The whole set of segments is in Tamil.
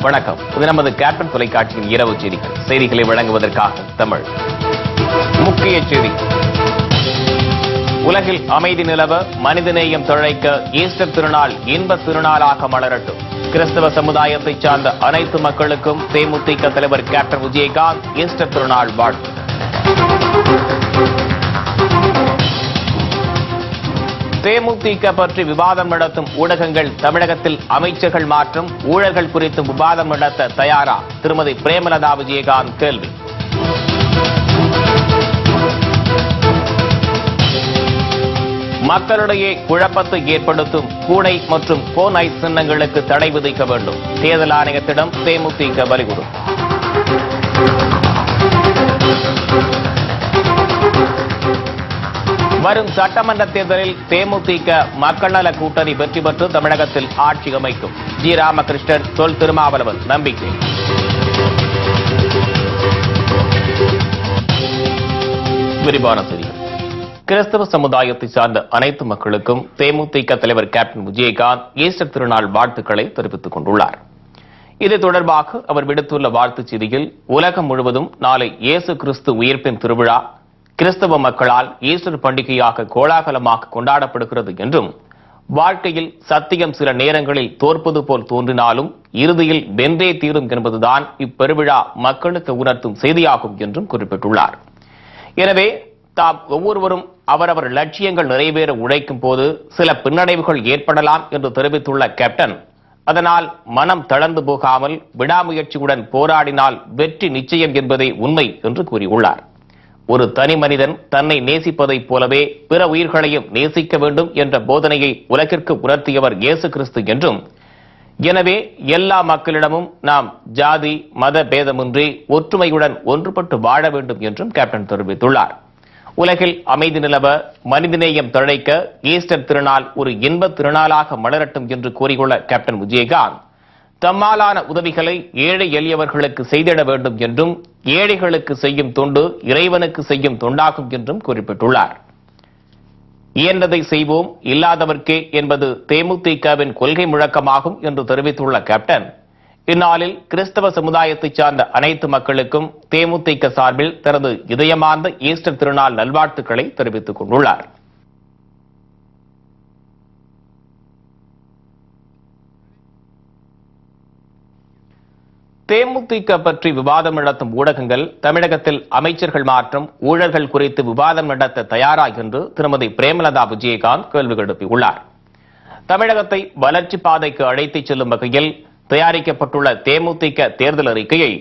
வணக்கம். இது நமது கேப்டன் தொலைக்காட்சியின் இரவு செய்திகள். செய்திகளை வழங்குவதற்காக தமிழ். முக்கிய செய்தி: உலகில் அமைதி நிலவ, மனிதநேயம் தழைக்க ஈஸ்டர் திருநாள் இன்பத் திருநாளாக மலரட்டும். கிறிஸ்தவ சமுதாயத்தைச் சார்ந்த அனைத்து மக்களுக்கும் தேமுதிக தலைவர் கேப்டன் விஜயகாந்த் ஈஸ்டர் திருநாள் வாழ்த்து. தேமுதிக பற்றி விவாதம் நடத்தும் ஊடகங்கள் தமிழகத்தில் அமைச்சர்கள் மாற்றம், ஊழல்கள் குறித்து விவாதம் நடத்த தயாரா? திருமதி பிரேமலதா விஜயகாந்த் கேள்வி. மக்களிடையே குழப்பத்தை ஏற்படுத்தும் பூனை மற்றும் போன் ஐ சின்னங்களுக்கு தடை விதிக்க வேண்டும். தேர்தல் ஆணையத்திடம் தேமுதிக வலியுறுத்தல். வரும் சட்டமன்ற தேர்தலில் தேமுதிக மக்கள் நல கூட்டணி வெற்றி பெற்று தமிழகத்தில் ஆட்சி அமைக்கும். ஜி. ராமகிருஷ்ணன், தொல் திருமாவளவன் நம்பிக்கை. விரிவான செய்திகள். கிறிஸ்தவ சமுதாயத்தை சார்ந்த அனைத்து மக்களுக்கும் தேமுதிக தலைவர் கேப்டன் விஜயகாந்த் ஈஸ்டர் திருநாள் வாழ்த்துக்களை தெரிவித்துக் கொண்டுள்ளார். இது தொடர்பாக அவர் விடுத்துள்ள வாழ்த்துச் செய்தியில், உலகம் முழுவதும் நாளை இயேசு கிறிஸ்து உயிர்ப்பின் திருவிழா கிறிஸ்தவ மக்களால் ஈஸ்டர் பண்டிகையாக கோலாகலமாக கொண்டாடப்படுகிறது என்றும், வாழ்க்கையில் சத்தியம் சில நேரங்களில் தோற்பது போல் தோன்றினாலும் இறுதியில் வென்றே தீரும் என்பதுதான் இப்பெருவிழா மக்களுக்கு உணர்த்தும் செய்தியாகும் என்றும் குறிப்பிட்டுள்ளார். எனவே தாம் ஒவ்வொருவரும் அவரவர் லட்சியங்கள் நிறைவேற உழைக்கும் போது சில பின்னடைவுகள் ஏற்படலாம் என்று தெரிவித்துள்ள கேப்டன், அதனால் மனம் தளர்ந்து போகாமல் விடாமுயற்சியுடன் போராடினால் வெற்றி நிச்சயம் என்பதே உண்மை என்று கூறியுள்ளார். ஒரு தனி மனிதன் தன்னை நேசிப்பதைப் போலவே பிற உயிர்களையும் நேசிக்க வேண்டும் என்ற போதனையை உலகிற்கு உணர்த்தியவர் இயேசு கிறிஸ்து என்றும், எனவே எல்லா மக்களிடமும் நாம் ஜாதி மத பேதமின்றி ஒற்றுமையுடன் ஒன்றுபட்டு வாழ வேண்டும் என்றும் கேப்டன் தெரிவித்துள்ளார். உலகில் அமைதி நிலவ, மனிதநேயம் தழைக்க ஈஸ்டர் திருநாள் ஒரு இன்பத் திருநாளாக மலரட்டும் என்று கூறியுள்ள கேப்டன் விஜயகாந்த், தம்மாலான உதவிகளை ஏழை எளியவர்களுக்கு செய்திட வேண்டும் என்றும், ஏழைகளுக்கு செய்யும் தொண்டு இறைவனுக்கு செய்யும் தொண்டாகும் என்றும் குறிப்பிட்டுள்ளார். இயன்றதை செய்வோம், இல்லாதவர்க்கே என்பது தேமுதிகவின் கொள்கை முழக்கமாகும் என்று தெரிவித்துள்ள கேப்டன், இந்நாளில் கிறிஸ்தவ சமுதாயத்தை சார்ந்த அனைத்து மக்களுக்கும் தேமுதிக சார்பில் தனது இதயமார்ந்த ஈஸ்டர் திருநாள் நல்வாழ்த்துக்களை தெரிவித்துக் கொண்டுள்ளார். தேமுதிக பற்றி விவாதம் நடத்தும் ஊடகங்கள் தமிழகத்தில் அமைச்சர்கள் மாற்றம், ஊழல்கள் குறித்து விவாதம் நடத்த தயாரா என்று திருமதி பிரேமலதா விஜயகாந்த் கேள்வி எழுப்பியுள்ளார். தமிழகத்தை வளர்ச்சி பாதைக்கு அழைத்துச் செல்லும் வகையில் தயாரிக்கப்பட்டுள்ள தேமுதிக தேர்தல் அறிக்கையை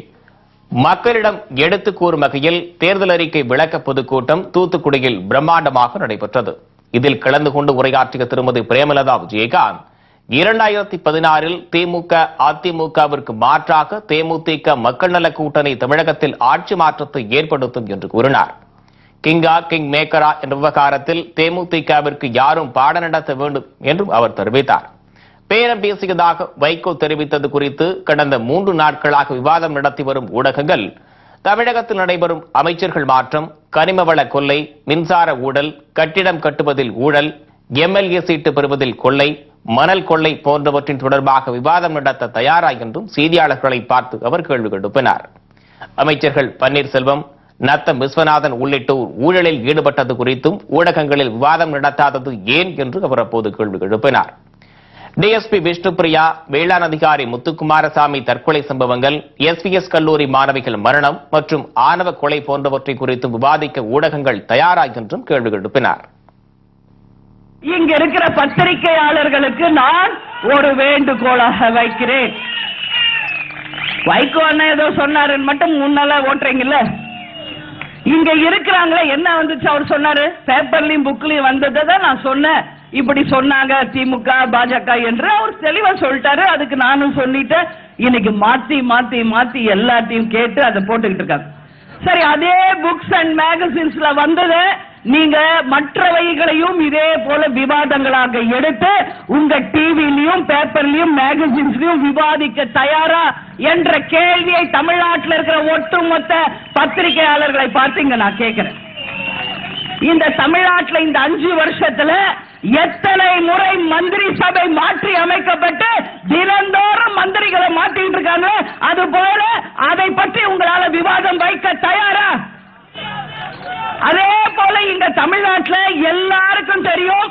மக்களிடம் எடுத்துக் கூறும் வகையில் தேர்தல் அறிக்கை விளக்க பொதுக்கூட்டம் தூத்துக்குடியில் பிரம்மாண்டமாக நடைபெற்றது. இதில் கலந்து கொண்டு உரையாற்றிய திருமதி பிரேமலதா விஜயகாந்த், 2016 திமுக அதிமுகவிற்கு மாற்றாக தேமுதிக மக்கள் நல கூட்டணி தமிழகத்தில் ஆட்சி மாற்றத்தை ஏற்படுத்தும் என்று கூறினார். கிங்கா கிங் மேக்கரா என்ற விவகாரத்தில் தேமுதிகவிற்கு யாரும் பாடம் நடத்த வேண்டும் என்றும் அவர் தெரிவித்தார். பேரம் பேசியதாக வைகோ தெரிவித்தது குறித்து கடந்த 3 நாட்களாக விவாதம் நடத்தி வரும் ஊடகங்கள் தமிழகத்தில் நடைபெறும் அமைச்சர்கள் மாற்றம், கனிமவள கொள்ளை, மின்சார ஊழல், கட்டிடம் கட்டுவதில் ஊழல், எம்எல்ஏ சீட்டு பெறுவதில் கொள்ளை, மணல் கொள்ளை போன்றவற்றின் தொடர்பாக விவாதம் நடத்த தயாரா என்றும் செய்தியாளர்களை பார்த்து அவர் கேள்வி எழுப்பினார். அமைச்சர்கள் பன்னீர்செல்வம், நத்தம் விஸ்வநாதன் உள்ளிட்டோர் ஊழலில் ஈடுபட்டது குறித்தும் ஊடகங்களில் விவாதம் நடத்தாதது ஏன் என்று அவர் அப்போது கேள்வி எழுப்பினார். டிஎஸ்பி விஷ்ணுபிரியா, வேளாண் அதிகாரி முத்துக்குமாரசாமி தற்கொலை சம்பவங்கள், எஸ்பிஎஸ் கல்லூரி மாணவிகள் மரணம் மற்றும் ஆணவ கொலை போன்றவற்றை குறித்து விவாதிக்க ஊடகங்கள் தயாரா என்றும் கேள்வி எழுப்பினார். இங்க இருக்கிற பத்திரிகையாளர்களுக்கு நான் ஒரு வேண்டுகோளாக வைக்கிறேன். வைகோ அண்ணா ஏதோ சொன்னாருன்னு மட்டும் முன்னால ஓட்டுறீங்கல்ல, இங்க இருக்கிறாங்களே என்ன வந்துச்சு அவர் சொன்னாரு, பேப்பர்லயும் புக்லயும் வந்ததை நான் சொன்னேன், இப்படி சொன்னாங்க திமுக பாஜக என்று அவர் தெளிவா சொல்லிட்டாரு. அதுக்கு நானும் சொல்லிட்டேன். இன்னைக்கு மாத்தி மாத்தி மாத்தி எல்லாத்தையும் கேட்டு அதை போட்டுக்கிட்டு இருக்காங்க. சரி, அதே புக்ஸ் அண்ட் மேகசின்ஸ்ல வந்தது நீங்க மற்றவைகளையும் இதே போல விவாதங்களாக எடுத்து உங்க டிவிலையும் பேப்பர்லயும் மேகசின்ஸ்லயும் விவாதிக்க தயாரா என்ற கேள்வியை தமிழ்நாட்டில் இருக்கிற ஒட்டுமொத்த பத்திரிகையாளர்களை பார்த்து நான் கேட்கிறேன். இந்த தமிழ்நாட்டில் இந்த 5 வருஷத்துல எத்தனை முறை மந்திரி சபை மாற்றி அமைக்கப்பட்டு தினந்தோறும் மந்திரிகளை மாட்டிட்டு இருக்காங்க. அது போல அதை பற்றி உங்களால விவாதம் வைக்க தயாரா? அதே போல இந்த தமிழ்நாட்டில் எல்லாருக்கும் தெரியும்,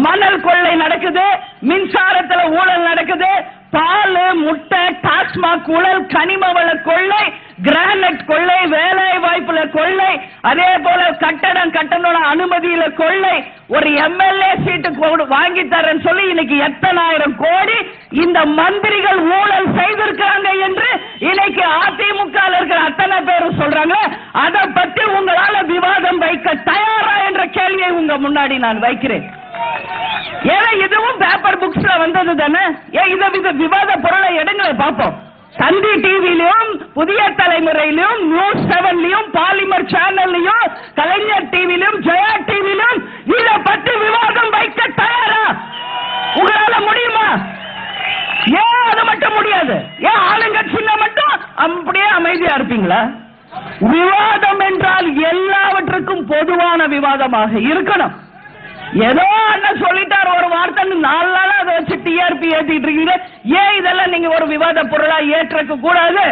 மணல் கொள்ளை நடக்குது, மின்சாரத்தில் ஊழல் நடக்குது, பால், முட்டை, டாஸ்மாக் ஊழல், கனிம வள கொள்ளை, கிரானைட் கொள்ளை, வேலை வாய்ப்புல கொள்ளை, அதே போல கட்டண அனுமதியில கொள்ளை, ஒரு எம்எல்ஏ சீட்டு வாங்கி தரேன்னு சொல்லி இன்னைக்கு எத்தனாயிரம் கோடி இந்த மந்திரிகள் ஊழல் செய்திருக்காங்க என்று இன்னைக்கு அதிமுக இருக்கிற அத்தனை பேரும் சொல்றாங்க. அதை பற்றி உங்களால விவாதம் வைக்க தயாரா என்ற கேள்வியை உங்க முன்னாடி நான் வைக்கிறேன். ஏன்னா இதுவும் பேப்பர் புக்ஸ்ல வந்தது தானே. இதை விவாத பொருளை எடுங்க பார்ப்போம். தந்தி டிவிலையும், புதிய தலைமுறையிலும், நியூஸ் 7லயும், பாலிமர் சேனல்லையும், கலைஞர் டிவிலையும், ஜெயா டிவிலையும் இதை பற்றி விவாதம் வைக்க தயாரா? உங்களால முடியுமா? ஏன் அது மட்டும் முடியாது? ஏன் ஆளுங்கட்சியில மட்டும் அப்படியே அமைதியா இருப்பீங்களா? விவாதம் என்றால் எல்லாவற்றுக்கும் பொதுவான விவாதமாக இருக்கணும். ஏதோ அண்ணன் சொல்லிட்டார் ஒரு வார்த்தை, 4 நாளா அதை வச்சு டிஆர்பி ஏத்திட்டு இருக்கீங்க. ஏன் இதெல்லாம் நீங்க ஒரு விவாத பொருளா ஏற்க கூடாது?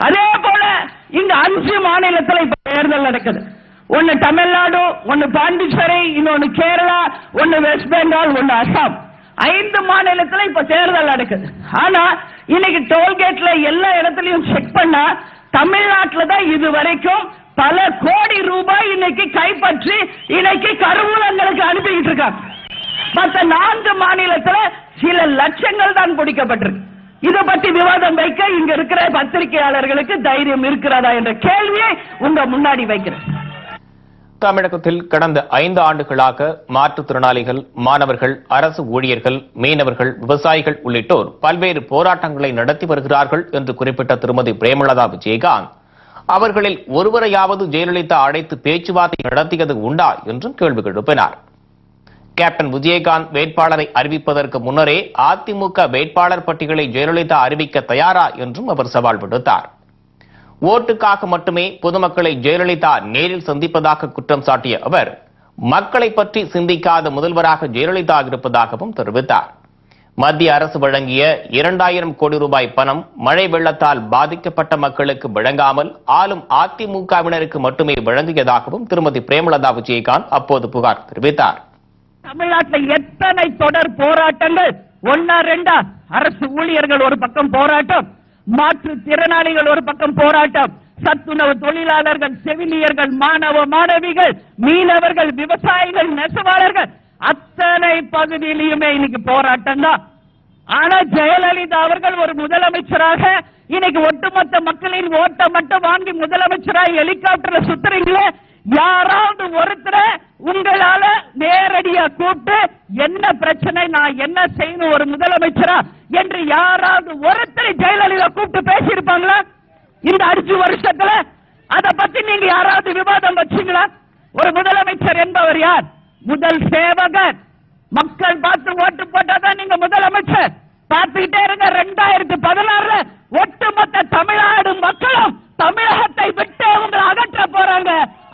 அதே போல இங்க 5 மாநிலத்தில் இப்ப தேர்தல் நடக்குது. ஒன்னு தமிழ்நாடு, ஒன்னு பாண்டிச்சேரி, இன்னொன்னு கேரளா, ஒன்னு வெஸ்ட் பெங்கால், ஒன்னு அசாம். 5 மாநிலத்தில் இப்ப தேர்தல் நடக்குது. ஆனா இன்னைக்கு டோல்கேட்ல எல்லா இடத்துலயும் செக் பண்ணா தமிழ்நாட்டில் தான் இது வரைக்கும் பல கோடி ரூபாய் இன்னைக்கு கைப்பற்றி இன்னைக்கு கருவூலங்களுக்கு அனுப்பிட்டு இருக்காங்க. மற்ற 4 மாநிலத்தில் சில லட்சங்கள் தான் பிடிக்கப்பட்டிருக்கு. இதை பற்றி விவாதம் வைக்க இங்க இருக்கிற பத்திரிகையாளர்களுக்கு தைரியம் இருக்கிறதா என்ற கேள்வியை உங்க முன்னாடி வைக்கிறேன். தமிழகத்தில் கடந்த 5 ஆண்டுகளாக மாற்றுத்திறனாளிகள், மாணவர்கள், அரசு ஊழியர்கள், மீனவர்கள், விவசாயிகள் உள்ளிட்டோர் பல்வேறு போராட்டங்களை நடத்தி வருகிறார்கள் என்று குறிப்பிட்ட திருமதி பிரேமலதா விஜயகாந்த், அவர்களில் ஒருவரையாவது ஜெயலலிதா அழைத்து பேச்சுவார்த்தை நடத்தியது உண்டா என்றும் கேள்வி எழுப்பினார். கேப்டன் விஜயகாந்த் வேட்பாளரை அறிவிப்பதற்கு முன்னரே அதிமுக வேட்பாளர் பட்டியலை ஜெயலலிதா அறிவிக்க தயாரா என்றும் அவர் சவால் விடுத்தார். ஓட்டுக்காக மட்டுமே பொதுமக்களை ஜெயலலிதா நேரில் சந்திப்பதாக குற்றம் சாட்டிய அவர், மக்களை பற்றி சிந்திக்காத முதல்வராக ஜெயலலிதா இருப்பதாகவும் தெரிவித்தார். மத்திய அரசு வழங்கிய 2000 கோடி ரூபாய் பணம் மழை வெள்ளத்தால் பாதிக்கப்பட்ட மக்களுக்கு வழங்காமல் ஆளும் அதிமுகவினருக்கு மட்டுமே வழங்கியதாகவும் திருமதி பிரேமலதா விஜயகாந்த் அப்போது புகார் தெரிவித்தார். தமிழ்நாட்டில் எத்தனை தொடர் போராட்டங்கள், 1-2 அரசு ஊழியர்கள் ஒரு பக்கம் போராட்டம், மாற்றுத்திறனாளிகள் ஒரு பக்கம் போராட்டம், சத்துணவு தொழிலாளர்கள், செவிலியர்கள், மாணவ மாணவிகள், மீனவர்கள், விவசாயிகள், நெசவாளர்கள், அத்தனை பகுதியிலுமே இன்னைக்கு போராட்டம் தான். ஆனா ஜெயலலிதா அவர்கள் ஒரு முதலமைச்சராக இன்னைக்கு ஒட்டுமொத்த மக்களின் ஓட்டை மட்டும் வாங்கி முதலமைச்சராக ஹெலிகாப்டர்ல சுத்துறீங்களே, யாராவது ஒருத்தரை உங்களால நேரடியா கூப்பிட்டு என்ன பிரச்சனை, நான் என்ன செய்யணும் ஒரு முதலமைச்சரா என்று யாராவது ஒருத்தரை ஜெயலலிதா கூப்பிட்டு பேசியிருப்பாங்களா இந்த 5 வருஷத்துல? அதை பத்தி நீங்க யாராவது விவாதம் வச்சீங்களா? ஒரு முதலமைச்சர் என்பவர் யார்? முதல் சேவகர். மக்கள் பார்த்து ஓட்டு போட்டாதான் நீங்க முதலமைச்சர். பார்த்துக்கிட்டே இருங்க, 2016 ஒட்டுமொத்த தமிழ்நாடு மக்களும் தமிழகத்தை விட்டு உங்களை அகற்ற போறாங்க.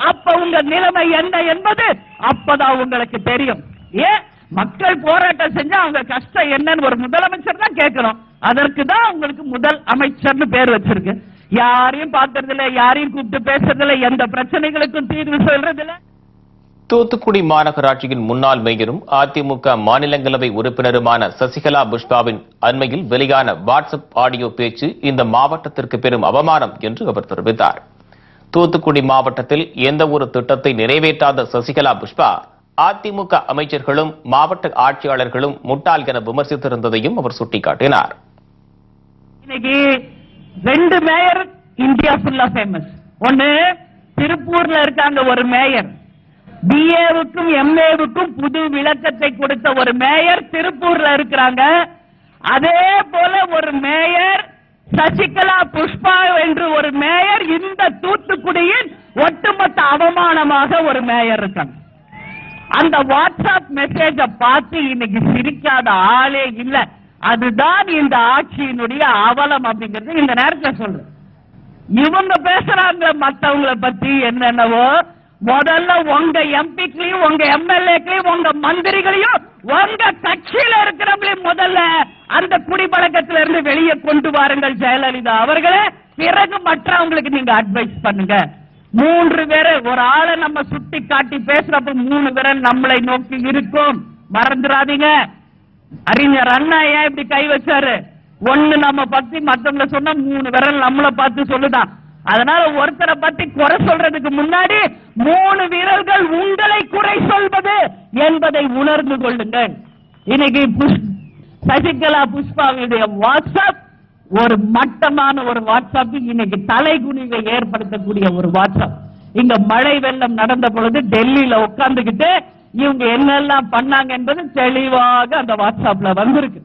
அப்ப உங்க நிலைமை என்ன என்பது அப்பதான் உங்களுக்கு தெரியும். ஏன் மக்கள் போராட்டம் செஞ்சா அவங்க கஷ்டம் என்னன்னு ஒரு முதலமைச்சர் தான் கேட்கணும். அதற்கு தான் உங்களுக்கு முதல் அமைச்சர்னு பேர் வச்சிருக்கு. யாரையும் பார்க்கறதில்ல, யாரையும் கூப்பிட்டு பேசுறதில்ல, எந்த பிரச்சனைகளுக்கும் தீர்வு சொல்றதில்ல. தூத்துக்குடி மாநகராட்சியின் முன்னாள் மேயரும் அதிமுக மாநிலங்களவை உறுப்பினருமான சசிகலா புஷ்பாவின் அண்மையில் வெளியான வாட்ஸ்அப் ஆடியோ பேச்சு இந்த மாவட்டத்திற்கு பெரும் அவமானம் என்று அவர் தெரிவித்தார். தூத்துக்குடி மாவட்டத்தில் எந்த ஒரு திட்டத்தை நிறைவேற்றாத சசிகலா புஷ்பா அதிமுக அமைச்சர்களும் மாவட்ட ஆட்சியாளர்களும் முட்டாள் என விமர்சித்திருந்ததையும் அவர் சுட்டிக்காட்டினார். இன்னைக்கு 2 மேயர் இந்தியா ஃபுல்லா ஃபேமஸ். ஒன்னு திருப்பூர்ல இருக்காங்க ஒரு மேயர், பிஏவுக்கும் எம்ஏவுக்கும் புது விளக்கத்தை கொடுத்த ஒரு மேயர் திருப்பூர்ல இருக்கிறாங்க. அதே போல ஒரு மேயர் சசிகலா புஷ்பா என்று ஒரு மேயர் இந்த தூத்துக்குடியின் ஒட்டுமொத்த அவமானமாக ஒரு மேயர் இருக்காங்க. அந்த வாட்ஸ்அப் மெசேஜ பார்த்து இன்னைக்கு சிரிக்காத ஆளே இல்ல. அதுதான் இந்த ஆட்சியினுடைய அவலம் அப்படிங்கிறது இந்த நேரத்தில் சொல்றேன். இவங்க பேசுறாங்க மற்றவங்களை பத்தி என்னென்னவோ. முதல்ல உங்க எம்பிக்களையும் உங்க எம்எல்ஏக்களையும் உங்க மந்திரிகளையும் உங்க கட்சியில இருக்கிறவங்களையும் முதல்ல அந்த குடிப்பழக்கத்தில இருந்து வெளியே கொண்டு வாருங்கள் ஜெயலலிதா அவர்களே. பிறகு மற்றவங்களுக்கு நீங்க அட்வைஸ் பண்ணுங்க. 3 பேரை ஒரு ஆளை நம்ம சுட்டி காட்டி பேசுறப்ப 3 விரல் நம்மளை நோக்கி இருக்கும், மறந்துடாதீங்க. அறிஞர் அண்ணா ஏன் இப்படி கை வச்சாரு? ஒண்ணு நம்ம பத்தி மத்தவங்க சொன்னா 3 விரல் நம்மளை பார்த்து சொல்லுதான். அதனால ஒருத்தரை பத்தி குறை சொல்றதுக்கு முன்னாடி 3 விரல்கள் உங்களை குறை சொல்வது என்பதை உணர்ந்து கொள்ளுங்கள். இன்னைக்கு சசிகலா புஷ்பாவுடைய வாட்ஸ்அப் ஒரு மட்டமான ஒரு வாட்ஸ்அப், இன்னைக்கு தலைகுனிவை ஏற்படுத்தக்கூடிய ஒரு வாட்ஸ்அப். இங்க மழை வெள்ளம் நடந்த பொழுது டெல்லியில உட்கார்ந்துகிட்டு இவங்க என்னெல்லாம் பண்ணாங்க என்பது தெளிவாக அந்த வாட்ஸ்அப்ல வந்திருக்கு.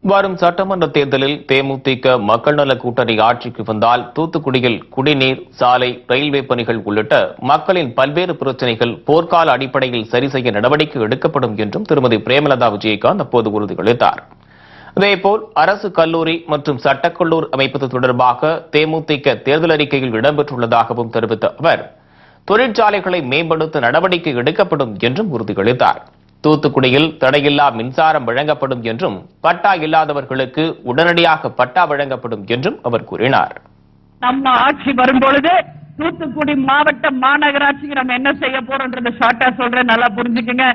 வரும் சட்டமன்ற தேர்தலில் தேமுதிக மக்கள் நல கூட்டணி ஆட்சிக்கு வந்தால் தூத்துக்குடியில் குடிநீர், சாலை, ரயில்வே பணிகள் உள்ளிட்ட மக்களின் பல்வேறு பிரச்சனைகள் போர்க்கால அடிப்படையில் சரி செய்ய நடவடிக்கை எடுக்கப்படும் என்றும் திருமதி பிரேமலதா விஜயகாந்த் அப்போது உறுதியளித்தார். இதேபோல் அரசு கல்லூரி மற்றும் சட்டக்கல்லூரி அமைப்பது தொடர்பாக தேமுதிக தேர்தல் அறிக்கையில் இடம்பெற்றுள்ளதாகவும் தெரிவித்த அவர், தொழிற்சாலைகளை மேம்படுத்த நடவடிக்கை எடுக்கப்படும் என்றும் உறுதியளித்தார். தூத்துக்குடியில் தடையில்லா மின்சாரம் வழங்கப்படும் என்றும் பட்டா இல்லாதவர்களுக்கு உடனடியாக பட்டா வழங்கப்படும் என்றும் அவர் கூறினார். நம்ம ஆட்சி வரும்பொழுது தூத்துக்குடி மாவட்ட மாநகராட்சிக்கு நம்ம என்ன செய்ய போறோம்ன்றத ஷார்ட்டா சொல்றேன், நல்லா புரிஞ்சுக்குங்க.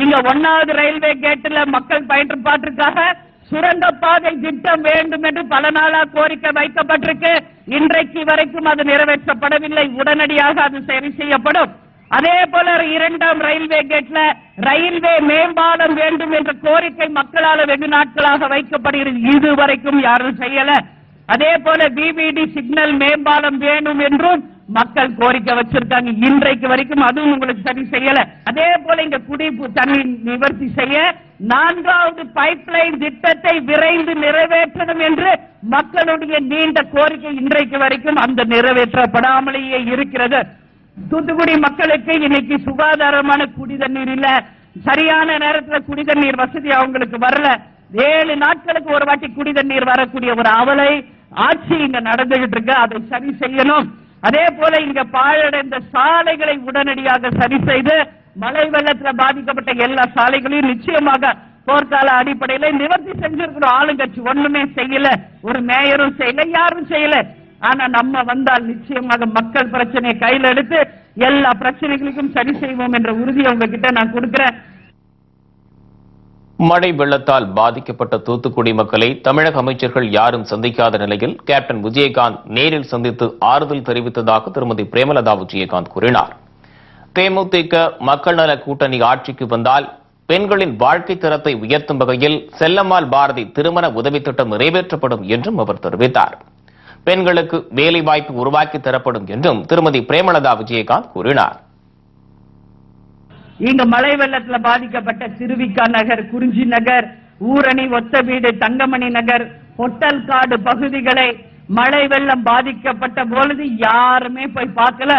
இங்க 1வது ரயில்வே கேட்ல மக்கள் பயன்பாட்டிற்காக சுரங்க பாதை திட்டம் வேண்டும் என்று பல நாளா கோரிக்கை வைக்கப்பட்டிருக்கு. இன்றைக்கு வரைக்கும் அது நிறைவேற்றப்படவில்லை. உடனடியாக அது சரி செய்யப்படும். அதே போல 2ஆம் ரயில்வே கேட்ல ரயில்வே மேம்பாலம் வேண்டும் என்ற கோரிக்கை மக்களால் வெகு நாட்களாக வைக்கப்படுகிறது. இதுவரைக்கும் யாரும் செய்யல. அதே போல பிபிடி சிக்னல் மேம்பாலம் வேணும் என்றும் மக்கள் கோரிக்கை வச்சிருக்காங்க. இன்றைக்கு வரைக்கும் அதுவும் உங்களுக்கு சரி செய்யல. அதே போல இங்க குடிப்பு தண்ணி நிவர்த்தி செய்ய 4வது பைப்லைன் திட்டத்தை விரைந்து நிறைவேற்றணும் என்று மக்களுடைய நீண்ட கோரிக்கை இன்றைக்கு வரைக்கும் அந்த நிறைவேற்றப்படாமலேயே இருக்கிறது. தூத்துக்குடி மக்களுக்கு இன்னைக்கு சுகாதாரமான குடிதண்ணீர் இல்ல, சரியான நேரத்தில் குடிதண்ணீர் வசதி அவங்களுக்கு வரல. 7 நாட்களுக்கு ஒரு வாட்டி குடிதண்ணீர் வரக்கூடிய ஒரு அவலை ஆட்சி இங்க நடந்துகிட்டு இருக்கு. அதை சரி செய்யணும். அதே போல இங்க பாழடைந்த சாலைகளை உடனடியாக சரி செய்து மழை வெள்ளத்தில் பாதிக்கப்பட்ட எல்லா சாலைகளையும் நிச்சயமாக போர்க்கால அடிப்படையில் நிவர்த்தி செஞ்சிருக்கிறோம். ஆளுங்கட்சி ஒண்ணுமே செய்யல, ஒரு மேயரும் செய்யல, யாரும் செய்யல. ஆனா நம்ம வந்தால் நிச்சயமாக மக்கள் பிரச்சனையை கையில் எடுத்து எல்லா பிரச்சனைகளுக்கும் சரி செய்வோம் என்ற உறுதியை உங்ககிட்ட நான் கொடுக்கிறேன். மழை வெள்ளத்தால் பாதிக்கப்பட்ட தூத்துக்குடி மக்களை தமிழக அமைச்சர்கள் யாரும் சந்திக்காத நிலையில் கேப்டன் விஜயகாந்த் நேரில் சந்தித்து ஆறுதல் தெரிவித்ததாக திருமதி பிரேமலதா விஜயகாந்த் கூறினார். தேமுதிக மக்கள் நல கூட்டணி ஆட்சிக்கு வந்தால் பெண்களின் வாழ்க்கை தரத்தை உயர்த்தும் வகையில் செல்லம்மாள் பாரதி திருமண உதவி திட்டம் நிறைவேற்றப்படும் என்றும் அவர் தெரிவித்தார். பெண்களுக்கு வேலைவாய்ப்பு உருவாக்கி தரப்படும் என்றும் திருமதி பிரேமலதா விஜயகாந்த் கூறினார். இங்க மழை வெள்ளத்துல பாதிக்கப்பட்ட திருவிக்கா நகர், குறிஞ்சி நகர், ஊரணி, ஒத்த வீடு, தங்கமணி நகர், பொட்டல்காடு பகுதிகளை மழை வெள்ளம் பாதிக்கப்பட்ட பொழுது யாருமே போய் பார்க்கல.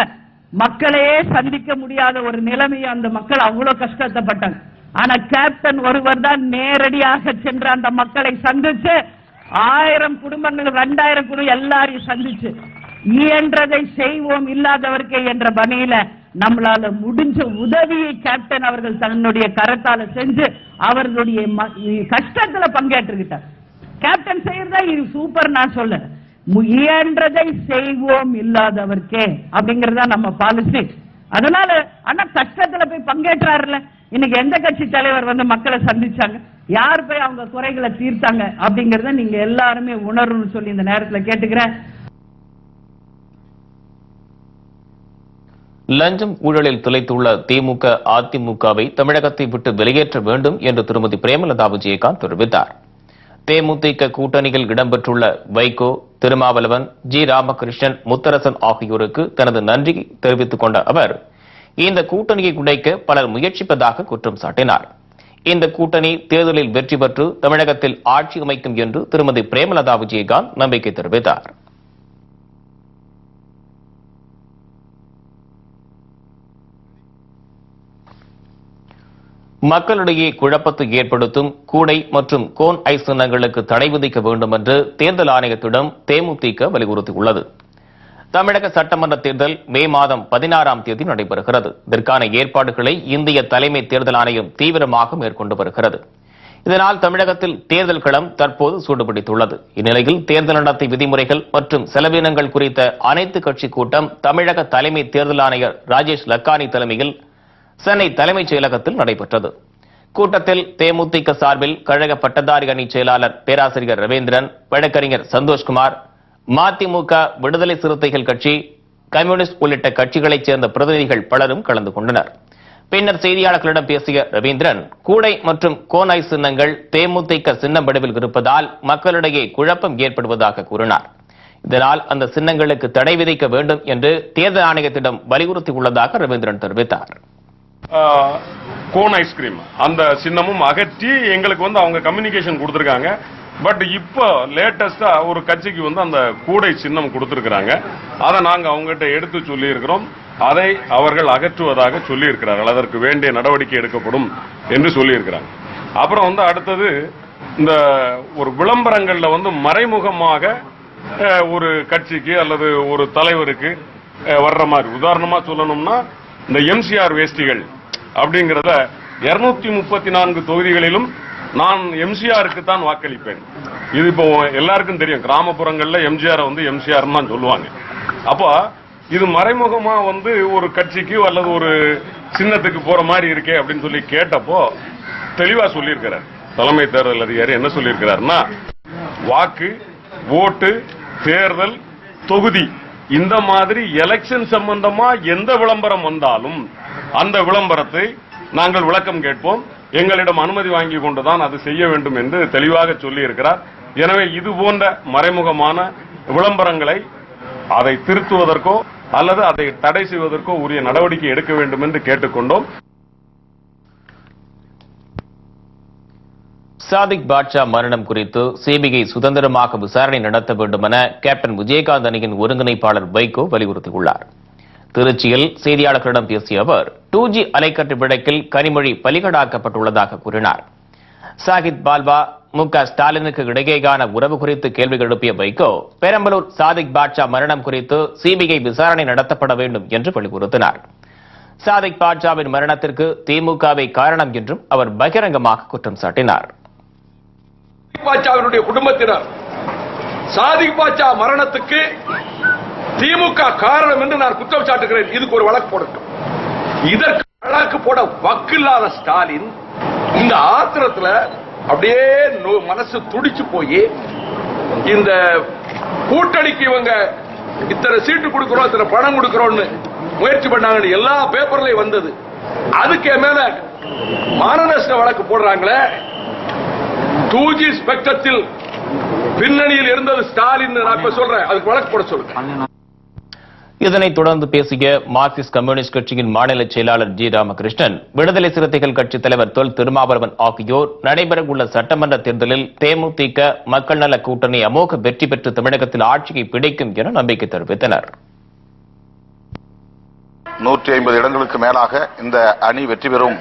மக்களையே சந்திக்க முடியாத ஒரு நிலைமையை அந்த மக்கள் அவ்வளவு கஷ்டப்பட்டாங்க. ஆனா கேப்டன் ஒருவர் தான் நேரடியாக சென்று அந்த மக்களை சந்திச்சு 1000 குடும்பங்கள் 2000 குடும்பம் எல்லாரையும் சந்திச்சு இயன்றதை செய்வோம் இல்லாதவர்க்கே என்ற பணியில நம்மளால முடிஞ்ச உதவியை கேப்டன் அவர்கள் தன்னுடைய கரத்தால செஞ்சு அவர்களுடைய கஷ்டத்துல பங்கேற்றுக்கிட்டார். கேப்டன் செய்யறதா இது சூப்பர் நான் சொல்ல, இயன்றதை செய்வோம் இல்லாதவர்க்கே அப்படிங்கறதா நம்ம பாலிசி. அதனால ஆனா கஷ்டத்துல போய் பங்கேற்றாருல. இன்னைக்கு எந்த கட்சி தலைவர் வந்து மக்களை சந்திச்சாங்க, யார் போய் அவங்க குறைகளை தீர்த்தாங்க அப்படிங்கறத நீங்க எல்லாருமே உணர்வுன்னு சொல்லி இந்த நேரத்தில் கேட்டுக்கிறேன். லஞ்சம் ஊழலில் திளைத்துள்ள திமுக அதிமுகவை தமிழகத்தை விட்டு வெளியேற்ற வேண்டும் என்று திருமதி பிரேமலதா விஜயகாந்த் தெரிவித்தார். தேமுதிக கூட்டணியில் இடம்பெற்றுள்ள வைகோ, திருமாவளவன், ஜி ராமகிருஷ்ணன், முத்தரசன் ஆகியோருக்கு தனது நன்றி தெரிவித்துக் கொண்ட அவர் இந்த கூட்டணியை உடைக்க பலர் முயற்சிப்பதாக குற்றம் சாட்டினார். இந்த கூட்டணி தேர்தலில் வெற்றி பெற்று தமிழகத்தில் ஆட்சி அமைக்கும் என்று திருமதி பிரேமலதா விஜயகாந்த் நம்பிக்கை தெரிவித்தார். மக்களிடையே குழப்பத்தை ஏற்படுத்தும் கூடை மற்றும் கோன் ஐஸ் சின்னங்களுக்கு தடை விதிக்க வேண்டும் என்று தேர்தல் ஆணையத்திடம் தேமுதிக வலியுறுத்தியுள்ளது. தமிழக சட்டமன்ற தேர்தல் மே மாதம் 16ஆம் தேதி நடைபெறுகிறது. இதற்கான ஏற்பாடுகளை இந்திய தலைமை தேர்தல் ஆணையம் தீவிரமாக மேற்கொண்டு வருகிறது. இதனால் தமிழகத்தில் தேர்தல் களம் தற்போது சூடுபிடித்துள்ளது. இந்நிலையில் தேர்தல் நடத்தை விதிமுறைகள் மற்றும் செலவினங்கள் குறித்த அனைத்து கட்சி கூட்டம் தமிழக தலைமை தேர்தல் ஆணையர் ராஜேஷ் லக்கானி தலைமையில் சென்னை தலைமைச் செயலகத்தில் நடைபெற்றது. கூட்டத்தில் தேமுதிக சார்பில் கழக பட்டதாரி அணி செயலாளர் பேராசிரியர் ரவீந்திரன், வழக்கறிஞர் சந்தோஷ்குமார், மதிமுக, விடுதலை சிறுத்தைகள் கட்சி, கம்யூனிஸ்ட் உள்ளிட்ட கட்சிகளைச் சேர்ந்த பிரதிநிதிகள் பலரும் கலந்து கொண்டனர். பின்னர் செய்தியாளர்களிடம் பேசிய ரவீந்திரன், கூடை மற்றும் கோனாய் சின்னங்கள் தேமுதிக சின்னம் வடிவில் இருப்பதால் மக்களிடையே குழப்பம் ஏற்படுவதாக கூறினார். இதனால் அந்த சின்னங்களுக்கு தடை விதிக்க வேண்டும் என்று தேர்தல் ஆணையத்திடம் வலியுறுத்தியுள்ளதாக ரவீந்திரன் தெரிவித்தார். கோன் ஐஸ்கிரீம் அந்த சின்னமும் அகற்றி எங்களுக்கு அவங்க கம்யூனிகேஷன் கொடுத்திருக்காங்க. பட் இப்போ லேட்டஸ்டா ஒரு கட்சிக்கு அந்த கூடை சின்னம் கொடுத்திருக்கிறாங்க. அதை நாங்க அவங்ககிட்ட எடுத்து சொல்லி இருக்கிறோம். அதை அவர்கள் அகற்றுவதாக சொல்லி இருக்கிறார்கள். அதற்கு வேண்டிய நடவடிக்கை எடுக்கப்படும் என்று சொல்லி இருக்கிறாங்க. அப்புறம் அடுத்தது இந்த ஒரு விளம்பரங்கள்ல மறைமுகமாக ஒரு கட்சிக்கு அல்லது ஒரு தலைவருக்கு வர்ற மாதிரி, உதாரணமா சொல்லணும்னா இந்த எம்சிஆர் வேஷ்டிகள் அப்படிங்கறத 234 தொகுதிகளிலும் நான் எம்சிஆருக்கு தான் வாக்களிப்பேன். இது இப்போ எல்லாருக்கும் தெரியும். கிராமப்புறங்கள்ல எம்ஜிஆர் எம்சிஆர் தான் சொல்லுவாங்க. அப்போ இது மறைமுகமா ஒரு கட்சிக்கு அல்லது ஒரு சின்னத்துக்கு போற மாதிரி இருக்கே அப்படின்னு சொல்லி கேட்டப்போ தெளிவா சொல்லியிருக்கிறார் தலைமை தேர்தல் அதிகாரி. என்ன சொல்லியிருக்கிறார்னா, வாக்கு, ஓட்டு, தேர்தல், தொகுதி இந்த மாதிரி எலெக்ஷன் சம்பந்தமா எந்த விளம்பரம் வந்தாலும் அந்த விளம்பரத்தை நாங்கள் விளக்கம் கேட்போம். எங்களிடம் அனுமதி வாங்கி கொண்டுதான் அது செய்ய வேண்டும் என்று தெளிவாக சொல்லி இருக்கிறார். எனவே இது போன்ற மறைமுகமான விளம்பரங்களை அதை திருத்துவதற்கோ அல்லது அதை தடை செய்வதற்கோ உரிய நடவடிக்கை எடுக்க வேண்டும் என்று கேட்டுக்கொண்டோம். சாதிக் பாட்ஷா மரணம் குறித்து சிபிஐ சுதந்திரமாக விசாரணை நடத்த வேண்டும் என கேப்டன் விஜயகாந்த் அணியின் ஒருங்கிணைப்பாளர் வைகோ வலியுறுத்தியுள்ளார். திருச்சியில் செய்தியாளர்களிடம் பேசிய அவர் 2G அலைக்கற்று வழக்கில் கனிமொழி பலிகடாக்கப்பட்டுள்ளதாக கூறினார். சாகித் பால்வா, மு.க. ஸ்டாலினுக்கு இடையேயான உறவு குறித்து கேள்வி எழுப்பிய வைகோ, பெரம்பலூர் சாதிக் பாட்ஷா மரணம் குறித்து சிபிஐ விசாரணை நடத்தப்பட வேண்டும் என்று வலியுறுத்தினார். சாதிக் பாட்ஷாவின் மரணத்திற்கு திமுகவை காரணம் என்றும் அவர் பகிரங்கமாக குற்றம் சாட்டினார். பாட்சாவினுடைய குடும்பத்தினர் சாதிக் பாட்சா மரணத்துக்கு திமுக காரணம் என்று நான் குற்றம் சாட்டுகிறேன். இதுக்கு ஒரு வழக்கு போடட்டும். இதற்கு வழக்கு போட வக்கில்லாத ஸ்டாலின் இந்த ஆத்திரத்துல அப்படியே மனசு துடிச்சு போய் இந்த கூட்டணிக்கு இவங்க இத்தனை சீட்டு கொடுக்கிறோம், இத்தனை பணம் கொடுக்கிறோம்னு முயற்சி பண்ணாங்க. எல்லா பேப்பர்லயும் வந்தது. அதுக்கு மேல மானநஷ்ட வழக்கு போடுறாங்களே. 2G ஸ்பெக்ட்ரத்தில் பின்னணியில் இருந்தது ஸ்டாலின். நான் இப்ப சொல்றேன், அதுக்கு வழக்கு போட சொல்லுங்க. இதனைத் தொடர்ந்து பேசிய மார்க்சிஸ்ட் கம்யூனிஸ்ட் கட்சியின் மாநில செயலாளர் ஜி. ராமகிருஷ்ணன், விடுதலை சிறுத்தைகள் கட்சித் தலைவர் தொல் திருமாவளவன் ஆகியோர் நடைபெறவுள்ள சட்டமன்ற தேர்தலில் தேமுதிக மக்கள் நல கூட்டணி அமோக வெற்றி பெற்று தமிழகத்தில் ஆட்சியை பிடிக்கும் என நம்பிக்கை தெரிவித்தனர். 150 இடங்களுக்கு மேலாக இந்த அணி வெற்றி பெறும்,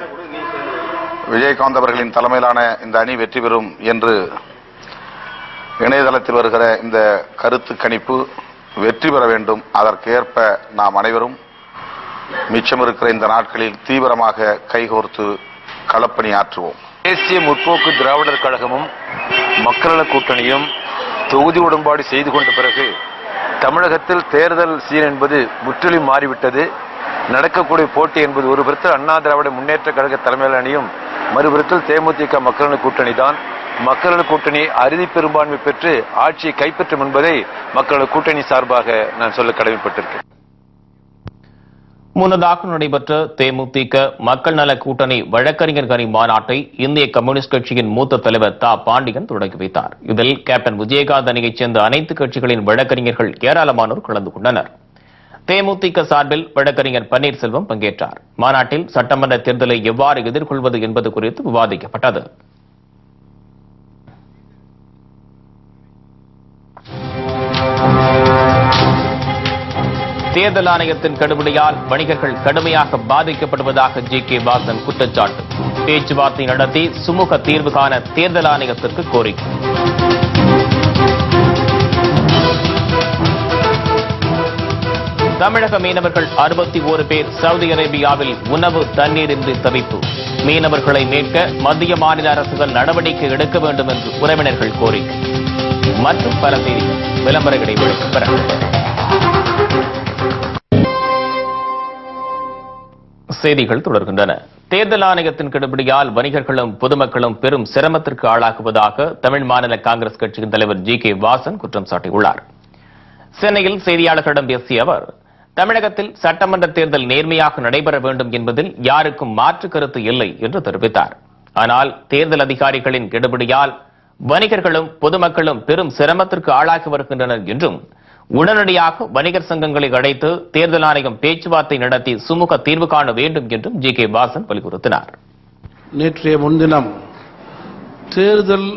விஜயகாந்த் அவர்களின் தலைமையிலான இந்த அணி வெற்றி பெறும் என்று இணையதளத்தில் வருகிற இந்த கருத்து கணிப்பு வெற்றி பெற வேண்டும். அதற்கேற்ப நாம் அனைவரும் மிச்சம் இருக்கிற இந்த நாட்களில் தீவிரமாக கைகோர்த்து களப்பணி ஆற்றுவோம். தேசிய முற்போக்கு திராவிடர் கழகமும் மக்கள் நல கூட்டணியும் தொகுதி உடன்பாடு செய்து கொண்ட பிறகு தமிழகத்தில் தேர்தல் சீன் என்பது முற்றிலும் மாறிவிட்டது. நடக்கக்கூடிய போட்டி என்பது ஒரு புறத்தில் அண்ணா திராவிட முன்னேற்ற கழக தலைமையில் அணியும், மறுபுறத்தில் தேமுதிக மக்கள் நல கூட்டணி தான். மக்கள் நல கூட்டணி அறுதி பெரும்பான்மை பெற்று ஆட்சியை கைப்பற்றும் என்பதை மக்கள் நல கூட்டணி சார்பாக நான் சொல்ல கடமைப்பட்டிருக்கேன். முன்னதாக நடைபெற்ற தேமுதிக மக்கள் நல கூட்டணி வழக்கறிஞர் அணி மாநாட்டை இந்திய கம்யூனிஸ்ட் கட்சியின் மூத்த தலைவர் தா. பாண்டியன் தொடங்கி வைத்தார். இதில் கேப்டன் விஜயகாந்த் அணியைச் சேர்ந்த அனைத்து கட்சிகளின் வழக்கறிஞர்கள் ஏராளமானோர் கலந்து கொண்டனர். தேமுதிக சார்பில் வழக்கறிஞர் பன்னீர்செல்வம் பங்கேற்றார். மாநாட்டில் சட்டமன்ற தேர்தலை எவ்வாறு எதிர்கொள்வது என்பது குறித்து விவாதிக்கப்பட்டது. தேர்தல் ஆணையத்தின் கடுபிடியால் வணிகர்கள் கடுமையாக பாதிக்கப்படுவதாக ஜி.கே. வாசன் குற்றச்சாட்டு. பேச்சுவார்த்தை நடத்தி சுமூக தீர்வு காண தேர்தல் ஆணையத்திற்கு கோரிக்கை. தமிழக மீனவர்கள் 61 பேர் சவுதி அரேபியாவில் உணவு தண்ணீரின்றி தவிப்பு. மீனவர்களை மீட்க மத்திய மாநில அரசுகள் நடவடிக்கை எடுக்க வேண்டும் என்று உறவினர்கள் கோரிக்கை. மற்றும் பல செய்திகள் விளம்பர இடைவெளிக்கு பிறகு. செய்திகள் தொடர்கின்றன. தேர்தல் ஆணையத்தின் கெடுபிடியால் வணிகர்களும் பொதுமக்களும் பெரும் சிரமத்திற்கு ஆளாக்குவதாக தமிழ் மாநில காங்கிரஸ் கட்சியின் தலைவர் ஜி.கே. வாசன் குற்றம் சாட்டியுள்ளார். சென்னையில் செய்தியாளர்களிடம் பேசிய அவர், தமிழகத்தில் சட்டமன்ற தேர்தல் நேர்மையாக நடைபெற வேண்டும் என்பதில் யாருக்கும் மாற்று கருத்து இல்லை என்று தெரிவித்தார். ஆனால் தேர்தல் அதிகாரிகளின் கெடுபிடியால் வணிகர்களும் பொதுமக்களும் பெரும் சிரமத்திற்கு ஆளாகி வருகின்றனர் என்றும், உடனடியாக வணிகர் சங்கங்களை அழைத்து தேர்தல் ஆணையம் பேச்சுவார்த்தை நடத்தி சுமூக தீர்வு காண வேண்டும் என்றும் ஜி.கே. வாசன் வலியுறுத்தினார். நேற்றைய முன்தினம் தேர்தல்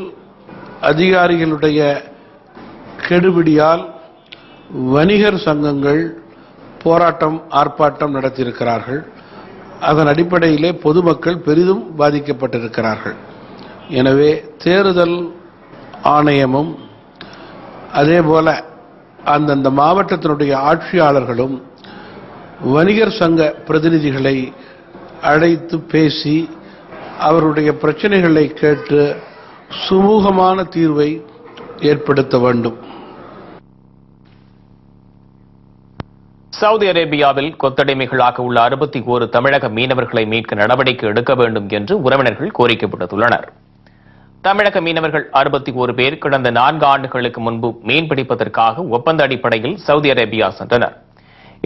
அதிகாரிகளுடைய கெடுபிடியால் வணிகர் சங்கங்கள் போராட்டம் ஆர்ப்பாட்டம் நடத்தியிருக்கிறார்கள். அதன் அடிப்படையிலே பொதுமக்கள் பெரிதும் பாதிக்கப்பட்டிருக்கிறார்கள். எனவே தேர்தல் ஆணையமும் அதேபோல அந்தந்த மாவட்டத்தினுடைய ஆட்சியாளர்களும் வணிகர் சங்க பிரதிநிதிகளை அழைத்து பேசி அவருடைய பிரச்சனைகளை கேட்டு சுமூகமான தீர்வை ஏற்படுத்த வேண்டும். சவுதி அரேபியாவில் கொத்தடிமைகளாக உள்ள 61 தமிழக மீனவர்களை மீட்க நடவடிக்கை எடுக்க வேண்டும் என்று உறவினர்கள் கோரிக்கை விடுத்துள்ளனர். தமிழக மீனவர்கள் 61 பேர் கடந்த 4 ஆண்டுகளுக்கு முன்பு மீன்பிடிப்பதற்காக ஒப்பந்த அடிப்படையில் சவுதி அரேபியா சென்றனர்.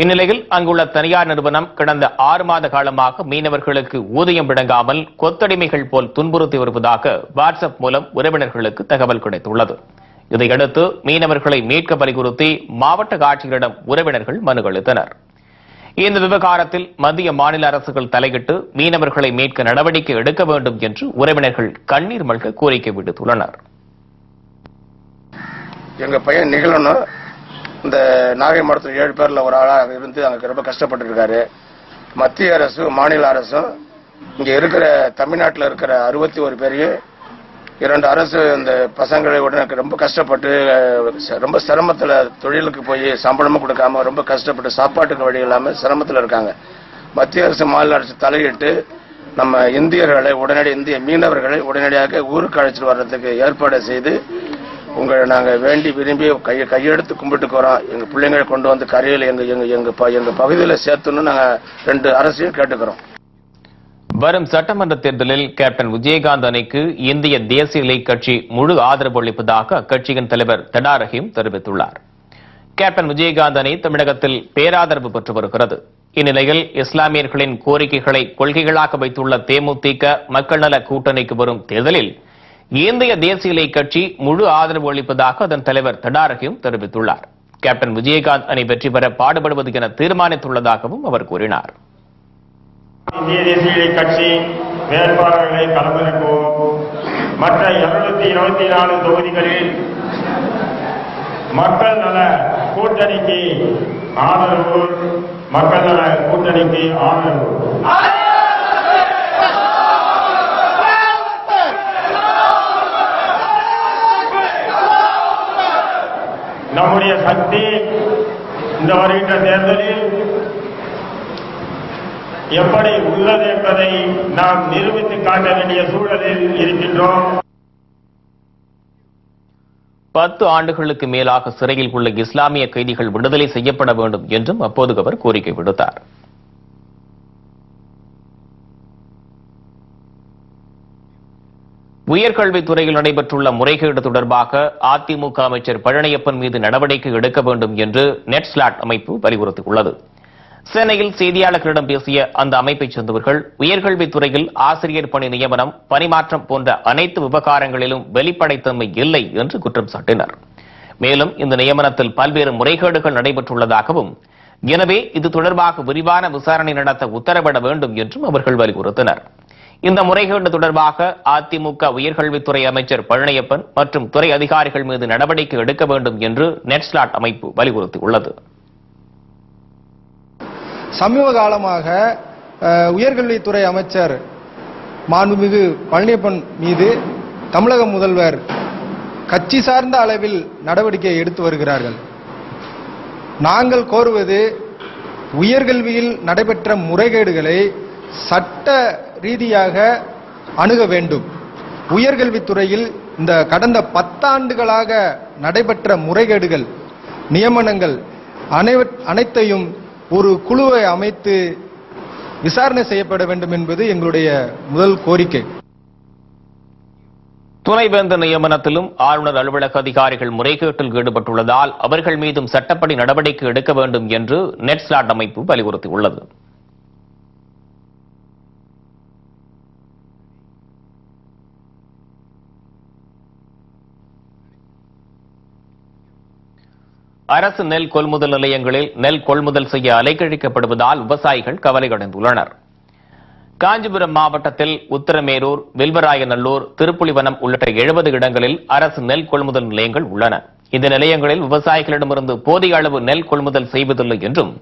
இந்நிலையில் அங்குள்ள தனியார் நிறுவனம் கடந்த 6 மாத காலமாக மீனவர்களுக்கு ஊதியம் வழங்காமல் கொத்தடிமைகள் போல் துன்புறுத்தி வருவதாக வாட்ஸ்அப் மூலம் உறவினர்களுக்கு தகவல் கிடைத்துள்ளது. இதையடுத்து மீனவர்களை மீட்க வலியுறுத்தி மாவட்ட ஆட்சியரிடம் உறவினர்கள் மனு அளித்தனர். இந்த விவகாரத்தில் மத்திய மாநில அரசுகள் தலையிட்டு மீனவர்களை மீட்க நடவடிக்கை எடுக்க வேண்டும் என்று உறவினர்கள் கண்ணீர் மல்க கோரிக்கை விடுத்துள்ளனர். எங்க பையன் நிகழணும் இந்த நாகை மாவட்டத்தில் 7 பேர்ல ஒரு ஆளா இருந்து அங்க ரொம்ப கஷ்டப்பட்டு இருக்காரு. மத்திய அரசும் மாநில அரசும் இங்க இருக்கிற தமிழ்நாட்டில் இருக்கிற 61 பேரையும் 2 அரசு இந்த பசங்களை உடனே ரொம்ப கஷ்டப்பட்டு ரொம்ப சிரமத்தில் தொழிலுக்கு போய் சம்பளமும் கொடுக்காம ரொம்ப கஷ்டப்பட்டு சாப்பாட்டுக்கு வழி இல்லாமல் சிரமத்தில் இருக்காங்க. மத்திய அரசு மாநில அரசு தலையிட்டு நம்ம இந்தியர்களை இந்திய மீனவர்களை உடனடியாக ஊருக்கு அழைச்சிட்டு வர்றதுக்கு ஏற்பாடு செய்து உங்களை நாங்கள் வேண்டி விரும்பி கையெடுத்து கும்பிட்டுக்கிறோம். எங்க பிள்ளைங்களை கொண்டு வந்து கரையில் எங்க பகுதியில் சேர்த்துன்னு நாங்கள் 2 அரசையும் கேட்டுக்கிறோம். வரும் சட்டமன்ற தேர்தலில் கேப்டன் விஜயகாந்த் அணிக்கு இந்திய தேசிய லீக் கட்சி முழு ஆதரவு அளிப்பதாக அக்கட்சியின் தலைவர் தடா ரஹீம் தெரிவித்துள்ளார். கேப்டன் விஜயகாந்த் அணி தமிழகத்தில் பேராதரவு பெற்று வருகிறது. இந்நிலையில் இஸ்லாமியர்களின் கோரிக்கைகளை கொள்கைகளாக வைத்துள்ள தேமுதிக மக்கள் நல கூட்டணிக்கு வரும் தேர்தலில் இந்திய தேசிய லீக் கட்சி முழு ஆதரவு அளிப்பதாக அதன் தலைவர் தடா ரஹீம் தெரிவித்துள்ளார். கேப்டன் விஜயகாந்த் அணி வெற்றி பெற பாடுபடுவது என தீர்மானித்துள்ளதாகவும் அவர் கூறினார். இந்திய தேசிய கட்சி வேட்பாளர்களை களமிறக்குவோம். மற்ற 224 தொகுதிகளில் மக்கள் நல கூட்டணிக்கு ஆதரவு. மக்கள் நல கூட்டணிக்கு ஆதரவு. நம்முடைய சக்தி இந்த வருகின்ற தேர்தலில் எப்படி உள்ளது என்பதை நாம் நிரூபித்து காட்ட வேண்டிய சூழலில் இருக்கின்றோம். 10 ஆண்டுகளுக்கு மேலாக சிறையில் உள்ள இஸ்லாமிய கைதிகள் விடுதலை செய்யப்பட வேண்டும் என்றும் அப்போது அவர் கோரிக்கை விடுத்தார். உயர்கல்வித்துறையில் நடைபெற்றுள்ள முறைகேடு தொடர்பாக அதிமுக அமைச்சர் பழனியப்பன் மீது நடவடிக்கை எடுக்க வேண்டும் என்று நெட்ஸ்லாட் அமைப்பு வலியுறுத்தியுள்ளது. சென்னையில் செய்தியாளர்களிடம் பேசிய அந்த அமைப்பைச் சேர்ந்தவர்கள் உயர்கல்வித்துறையில் ஆசிரியர் பணி நியமனம், பணிமாற்றம் போன்ற அனைத்து விவகாரங்களிலும் வெளிப்படைத்தன்மை இல்லை என்று குற்றம் சாட்டினர். மேலும் இந்த நியமனத்தில் பல்வேறு முறைகேடுகள் நடைபெற்றுள்ளதாகவும், எனவே இது தொடர்பாக விரிவான விசாரணை நடத்த உத்தரவிட வேண்டும் என்றும் அவர்கள் வலியுறுத்தினர். இந்த முறைகேடு தொடர்பாக அதிமுக உயர்கல்வித்துறை அமைச்சர் பழனியப்பன் மற்றும் துறை அதிகாரிகள் மீது நடவடிக்கை எடுக்க வேண்டும் என்று நெட்ஸ்லாட் அமைப்பு வலியுறுத்தியுள்ளது. சமீப காலமாக உயர்கல்வித்துறை அமைச்சர் மாண்புமிகு பழனியப்பன் மீது தமிழக முதல்வர் கட்சி சார்ந்த அளவில் நடவடிக்கை எடுத்து வருகிறார்கள். நாங்கள் கோருவது உயர்கல்வியில் நடைபெற்ற முறைகேடுகளை சட்ட ரீதியாக அணுக வேண்டும். உயர்கல்வித்துறையில் இந்த கடந்த 10 ஆண்டுகளாக நடைபெற்ற முறைகேடுகள், நியமனங்கள் அனைத்தையும் ஒரு குழுவை அமைத்து விசாரணை செய்யப்பட வேண்டும் என்பது எங்களுடைய முதல் கோரிக்கை. துணைவேந்தர் நியமனத்திலும் ஆளுநர் அலுவலக அதிகாரிகள் முறைகேட்டில் ஈடுபட்டுள்ளதால் அவர்கள் மீதும் சட்டப்படி நடவடிக்கை எடுக்க வேண்டும் என்று நெட்ஸ்லாட் அமைப்பு வலியுறுத்தியுள்ளது. அரசு நெல் கொள்முதல் நிலையங்களில் நெல் கொள்முதல் செய்ய அலைக்கழிக்கப்படுவதால் விவசாயிகள் கவலையடைந்துள்ளனர். காஞ்சிபுரம் மாவட்டத்தில் உத்தரமேரூர், வில்வராயநல்லூர், திருப்புலிவனம் உள்ளிட்ட 70 இடங்களில் அரசு நெல் கொள்முதல் நிலையங்கள் உள்ளன. இந்த நிலையங்களில் விவசாயிகளிடமிருந்து போதிய அளவு நெல் கொள்முதல் செய்வதில்லை என்றும்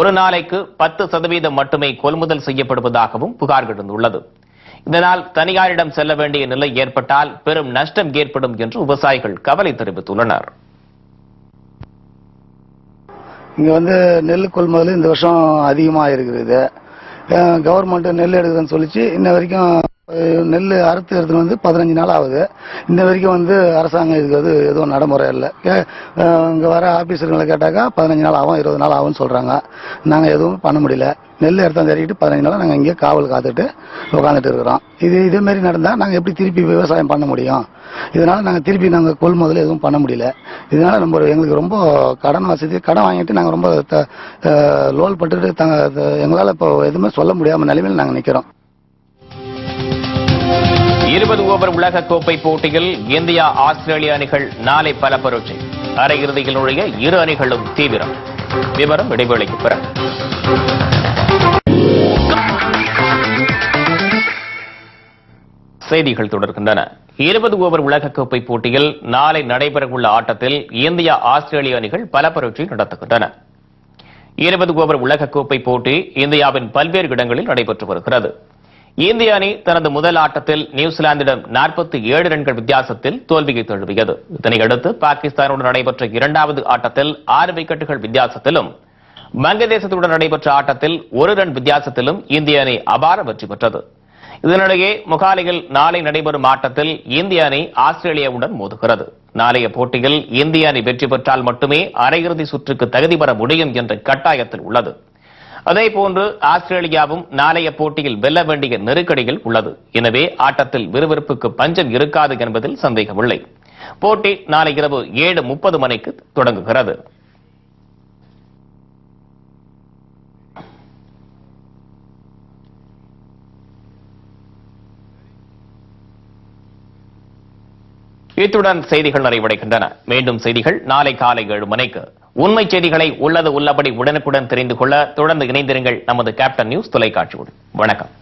ஒரு நாளைக்கு 10% மட்டுமே கொள்முதல் செய்யப்படுவதாகவும் புகார் எழுந்துள்ளது. இதனால் தனியாரிடம் செல்ல வேண்டிய நிலை ஏற்பட்டால் பெரும் நஷ்டம் ஏற்படும் என்று விவசாயிகள் கவலை தெரிவித்துள்ளனர். இங்க நெல் கொள்முதல் இந்த வருஷம் அதிகமாக இருக்கிறது. கவர்மெண்ட் நெல் எடுக்கிறேன்னு சொல்லிச்சு இன்ன வரைக்கும் நெல் அறுத்து எடுத்துன்னு 15 நாள் ஆகுது. இன்ன வரைக்கும் அரசாங்கம் இதுக்கு எதுவும் நடைமுறை இல்லை. இங்கே வர ஆபீசர்களை கேட்டாக்கா 15 நாள் ஆகும், 20 நாள் ஆகும்னு சொல்றாங்க. நாங்கள் எதுவும் பண்ண முடியல. நெல் எடுத்தாந்து இறக்கிட்டு 15 நாள் நாங்கள் இங்கே காவல் காத்துட்டு உட்காந்துட்டு இருக்கிறோம். இதே மாதிரி நடந்தால் நாங்கள் எப்படி திருப்பி விவசாயம் பண்ண முடியும்? இதனால நாங்கள் திருப்பி கொள்முதல் எதுவும் பண்ண முடியல. இதனால எங்களுக்கு ரொம்ப கடன் வசதி, கடன் வாங்கிட்டு நாங்கள் ரொம்ப லோல் பட்டுட்டு எங்களால் இப்போ எதுவுமே சொல்ல முடியாம நிலைமையில் நாங்கள் நிற்கிறோம். 20 ஓவர் உலக கோப்பை போட்டியில் இந்தியா, ஆஸ்திரேலிய அணிகள் நாளை பல பரீட்சை. அரையிறுதியில் நுழைய இரு அணிகளும் தீவிரம். விவரம் இடைவேளைக்கு பிறகு. செய்திகள் தொடர்கின்றன. 20 ஓவர் உலகக்கோப்பை போட்டியில் நாளை நடைபெறவுள்ள ஆட்டத்தில் இந்தியா, ஆஸ்திரேலிய அணிகள் பல பரீட்சை நடத்துகின்றன. 20 ஓவர் உலகக்கோப்பை போட்டி இந்தியாவின் பல்வேறு இடங்களில் நடைபெற்று வருகிறது. இந்திய அணி தனது முதல் ஆட்டத்தில் நியூசிலாந்திடம் 47 ரன்கள் வித்தியாசத்தில் தோல்வியை தழுவியது. இதனையடுத்து பாகிஸ்தானுடன் நடைபெற்ற 2வது ஆட்டத்தில் 6 விக்கெட்டுகள் வித்தியாசத்திலும், வங்கதேசத்துடன் நடைபெற்ற ஆட்டத்தில் 1 ரன் வித்தியாசத்திலும் இந்திய அணி அபார வெற்றி பெற்றது. இதனிடையே மொகாலியில் நாளை நடைபெறும் ஆட்டத்தில் இந்திய அணி ஆஸ்திரேலியாவுடன் மோதுகிறது. நாளைய போட்டியில் இந்திய அணி வெற்றி பெற்றால் மட்டுமே அரையிறுதி சுற்றுக்கு தகுதி பெற முடியும் என்ற கட்டாயத்தில் உள்ளது. அதேபோன்று ஆஸ்திரேலியாவும் நாளைய போட்டியில் வெல்ல வேண்டிய நெருக்கடியில் உள்ளது. எனவே ஆட்டத்தில் விறுவிறுப்புக்கு பஞ்சம் இருக்காது என்பதில் சந்தேகமில்லை. போட்டி நாளை இரவு 7:30 மணிக்கு தொடங்குகிறது. இத்துடன் செய்திகள் நிறைவடைகின்றன. மீண்டும் செய்திகள் நாளை காலை 7 மணிக்கு. உண்மை செய்திகளை உள்ளது உள்ளபடி உடனுக்குடன் தெரிந்து கொள்ள தொடர்ந்து இணைந்திருங்கள் நமது கேப்டன் நியூஸ் தொலைக்காட்சியுடன். வணக்கம்.